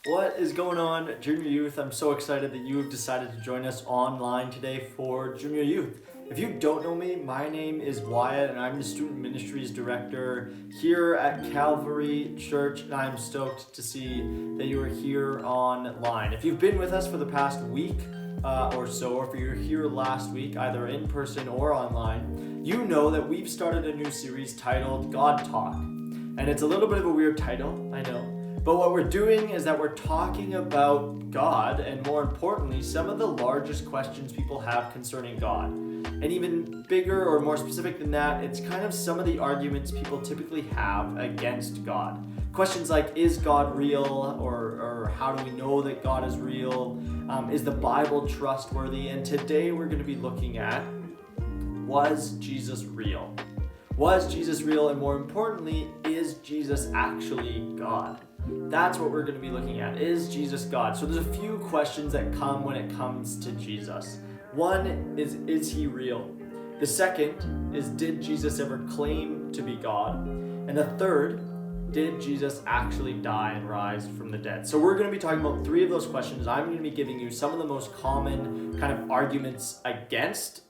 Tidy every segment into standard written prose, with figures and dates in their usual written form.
What is going on, Junior Youth? I'm so excited that you have decided to join us online today for Junior Youth. If you don't know me, my name is WYATT and I'm the Student Ministries Director here at Calvary Church, and I'm stoked to see that you are here online. If you've been with us for the past week or so, or if you're here last week, either in person or online, you know that we've started a new series titled God Talk. And it's a little bit of a weird title, I know. But what we're doing is that we're talking about God, and more importantly, some of the largest questions people have concerning God. And even bigger or more specific than that, it's kind of some of the arguments people typically have against God. Questions like, is God real? Or how do we know that God is real? Is the Bible trustworthy? And today we're going to be looking at, was Jesus real? Was Jesus real? And more importantly, is Jesus actually God? That's what we're going to be looking at. Is Jesus God? So there's a few questions that come when it comes to Jesus. One is he real? The second is, did Jesus ever claim to be God? And the third, did Jesus actually die and rise from the dead? So we're going to be talking about three of those questions. I'm going to be giving you some of the most common kind of arguments against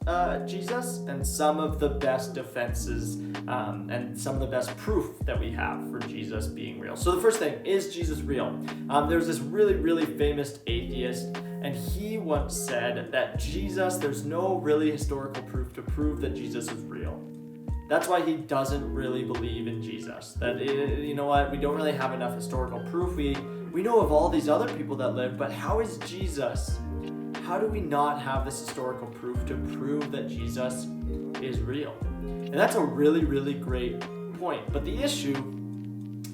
Jesus and some of the best defenses and some of the best proof that we have for Jesus being real. So the first thing, is Jesus real? There's this really, really famous atheist, and he once said that Jesus, there's no really historical proof to prove that Jesus is real. That's why he doesn't really believe in Jesus. That, you know what, we don't really have enough historical proof. We know of all these other people that lived, but how is Jesus? How do we not have this historical proof to prove that Jesus is real? And that's a really, really great point. But the issue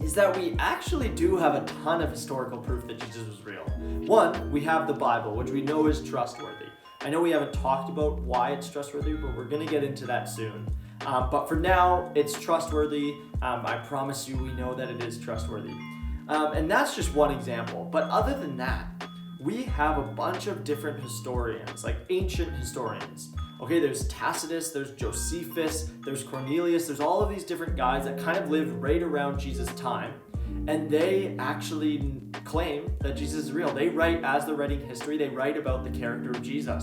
is that we actually do have a ton of historical proof that Jesus was real. One, we have the Bible, which we know is trustworthy. I know we haven't talked about why it's trustworthy, but we're going to get into that soon. But for now, it's trustworthy. I promise you, we know that it is trustworthy. And that's just one example. But other than that, we have a bunch of different historians, like ancient historians. Okay, there's Tacitus, there's Josephus, there's Cornelius, there's all of these different guys that kind of lived right around Jesus' time. And they actually claim that Jesus is real. They write, as they're writing history, they write about the character of Jesus.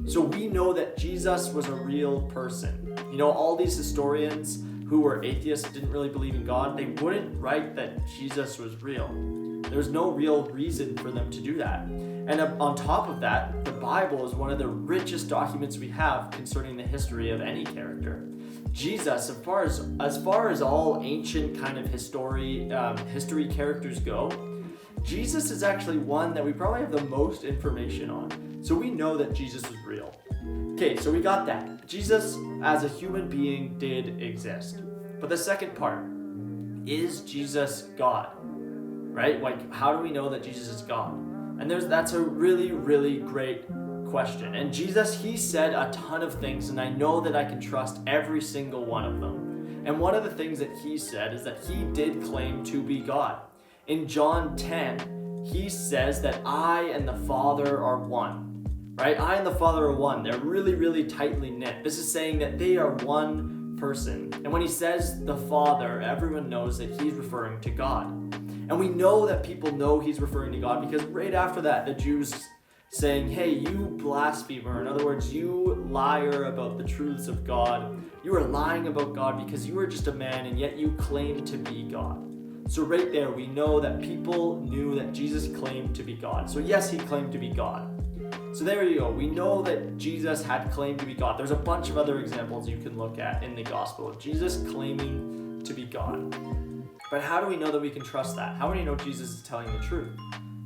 So we know that Jesus was a real person. You know, all these historians who were atheists, didn't really believe in God, they wouldn't write that Jesus was real. There's no real reason for them to do that. And on top of that, the Bible is one of the richest documents we have concerning the history of any character. Jesus, as far as all ancient kind of history characters go, Jesus is actually one that we probably have the most information on. So we know that Jesus is real. Okay, so we got that. Jesus as a human being did exist. But the second part, is Jesus God? Right? Like, how do we know that Jesus is God? And that's a really, really great question. And Jesus, he said a ton of things, and I know that I can trust every single one of them. And one of the things that he said is that he did claim to be God. In John 10, he says that I and the Father are one. Right? I and the Father are one. They're really, really tightly knit. This is saying that they are one person. And when he says the Father, everyone knows that he's referring to God. And we know that people know he's referring to God because right after that, the Jews saying, hey, you blasphemer. In other words, you liar about the truths of God. You are lying about God because you are just a man and yet you claim to be God. So right there, we know that people knew that Jesus claimed to be God. So yes, he claimed to be God. So there you go. We know that Jesus had claimed to be God. There's a bunch of other examples you can look at in the gospel of Jesus claiming to be God. But how do we know that we can trust that? How do we know Jesus is telling the truth?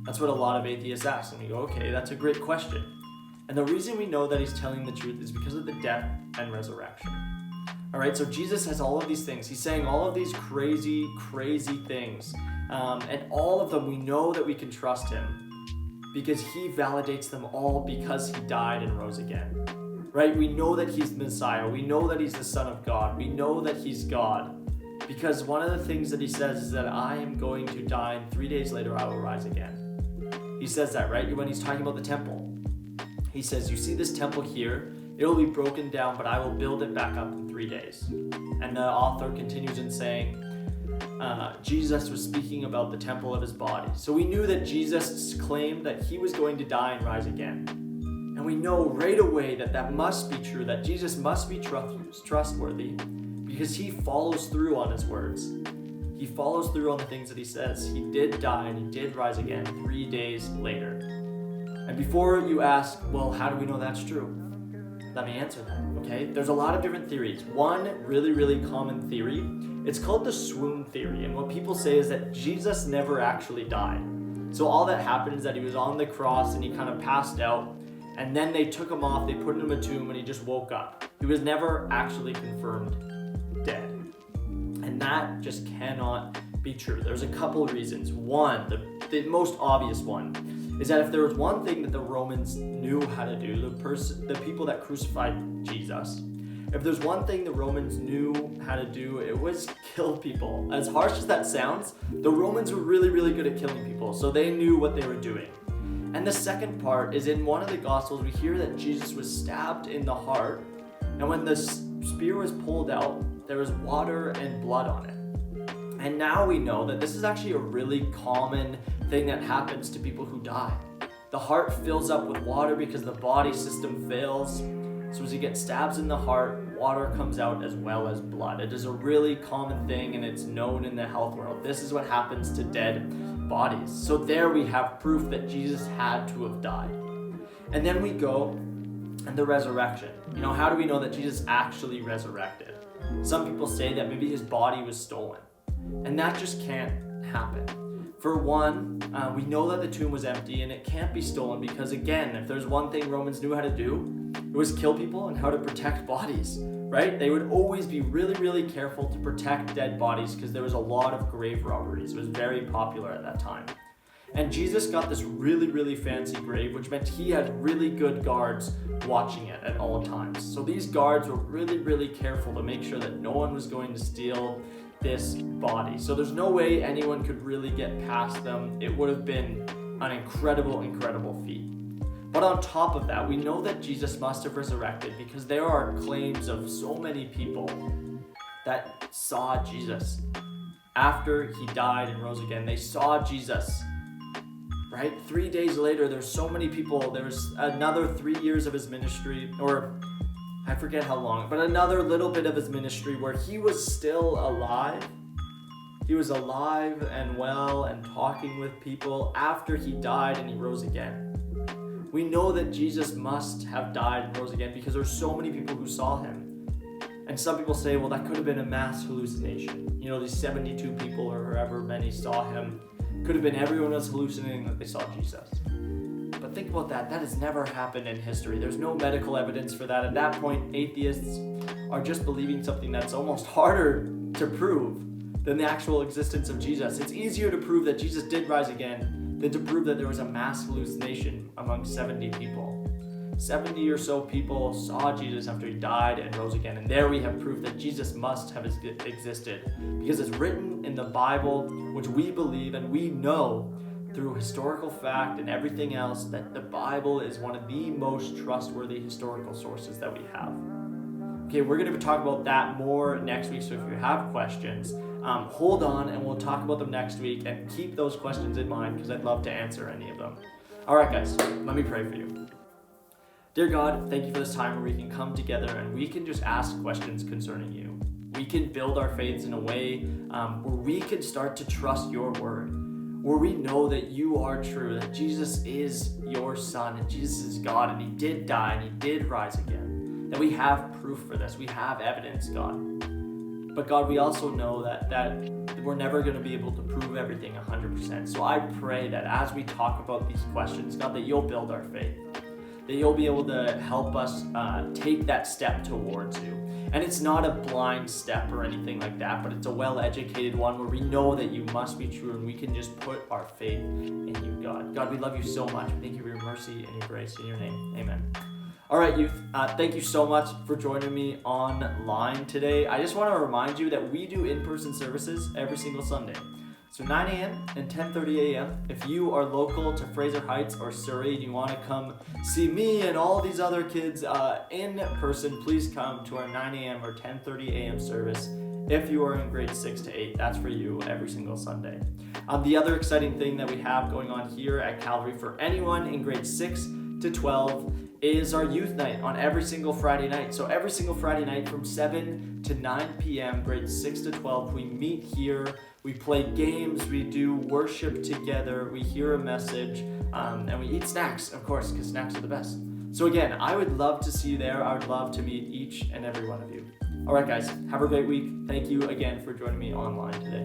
That's what a lot of atheists ask. And we go, okay, that's a great question. And the reason we know that he's telling the truth is because of the death and resurrection. All right, so Jesus has all of these things. He's saying all of these crazy, crazy things. And all of them, we know that we can trust him because he validates them all because he died and rose again. Right? We know that he's the Messiah. We know that he's the Son of God. We know that he's God. Because one of the things that he says is that I am going to die and 3 days later I will rise again. He says that, right? When he's talking about the temple. He says, you see this temple here? It will be broken down, but I will build it back up in 3 days. And the author continues in saying, Jesus was speaking about the temple of his body. So we knew that Jesus claimed that he was going to die and rise again. And we know right away that that must be true, that Jesus must be trustworthy, because he follows through on his words. He follows through on the things that he says. He did die and he did rise again 3 days later. And before you ask, well, how do we know that's true? Let me answer that, okay? There's a lot of different theories. One really, really common theory, it's called the swoon theory. And what people say is that Jesus never actually died. So all that happened is that he was on the cross and he kind of passed out. And then they took him off, they put him in a tomb, and he just woke up. He was never actually confirmed dead. And that just cannot be true. There's a couple of reasons. One, the most obvious one, is that if there was one thing that the Romans knew how to do, the people that crucified Jesus, if there's one thing the Romans knew how to do, it was kill people. As harsh as that sounds, the Romans were really, really good at killing people, so they knew what they were doing. And the second part is in one of the Gospels, we hear that Jesus was stabbed in the heart, and when the spear was pulled out, there was water and blood on it. And now we know that this is actually a really common thing that happens to people who die. The heart fills up with water because the body system fails. So as you get stabs in the heart, water comes out as well as blood. It is a really common thing and it's known in the health world. This is what happens to dead bodies. So there we have proof that Jesus had to have died. And then we go and the resurrection. How do we know that Jesus actually resurrected? Some people say that maybe his body was stolen. And that just can't happen. For one, we know that the tomb was empty and it can't be stolen because, again, if there's one thing Romans knew how to do, it was kill people and how to protect bodies, right? They would always be really, really careful to protect dead bodies because there was a lot of grave robberies. It was very popular at that time. And Jesus got this really, really fancy grave, which meant he had really good guards watching it at all times. So these guards were really, really careful to make sure that no one was going to steal this body. So there's no way anyone could really get past them. It would have been an incredible, incredible feat. But on top of that, we know that Jesus must have resurrected because there are claims of so many people that saw Jesus. After he died and rose again, they saw Jesus, right? 3 days later, there's so many people. There's another 3 years of his ministry, or I forget how long, but another little bit of his ministry where he was still alive. He was alive and well and talking with people after he died and he rose again. We know that Jesus must have died and rose again because there's so many people who saw him. And some people say, well, that could have been a mass hallucination. These 72 people or however many saw him. Could have been everyone was hallucinating that they saw Jesus. But think about that. That has never happened in history. There's no medical evidence for that. At that point, atheists are just believing something that's almost harder to prove than the actual existence of Jesus. It's easier to prove that Jesus did rise again than to prove that there was a mass hallucination among 70 people. 70 or so people saw Jesus after he died and rose again. And there we have proof that Jesus must have existed because it's written in the Bible, which we believe and we know through historical fact and everything else that the Bible is one of the most trustworthy historical sources that we have. Okay, we're going to talk about that more next week, so if you have questions, hold on and we'll talk about them next week, and keep those questions in mind because I'd love to answer any of them. All right, guys, let me pray for you. Dear God, thank you for this time where we can come together and we can just ask questions concerning you. We can build our faiths in a way where we can start to trust your word, where we know that you are true, that Jesus is your son and Jesus is God and he did die and he did rise again. That we have proof for this. We have evidence, God. But God, we also know that we're never going to be able to prove everything 100%. So I pray that as we talk about these questions, God, that you'll build our faith. That you'll be able to help us take that step towards you. And it's not a blind step or anything like that, but it's a well-educated one where we know that you must be true and we can just put our faith in you, God. God, we love you so much. We thank you for your mercy and your grace. In your name, amen. All right, youth, thank you so much for joining me online today. I just want to remind you that we do in-person services every single Sunday. So 9 a.m. and 10:30 a.m. If you are local to Fraser Heights or Surrey and you want to come see me and all these other kids in person, please come to our 9 a.m. or 10:30 a.m. service If you are in grade 6 to 8, that's for you every single Sunday. The other exciting thing that we have going on here at Calvary for anyone in grade 6 to 12 is our youth night on every single Friday night. So every single Friday night from 7 to 9 p.m., grades 6 to 12, we meet here, we play games, we do worship together, we hear a message, and we eat snacks, of course, because snacks are the best. So again, I would love to see you there. I would love to meet each and every one of you. All right, guys, have a great week. Thank you again for joining me online today.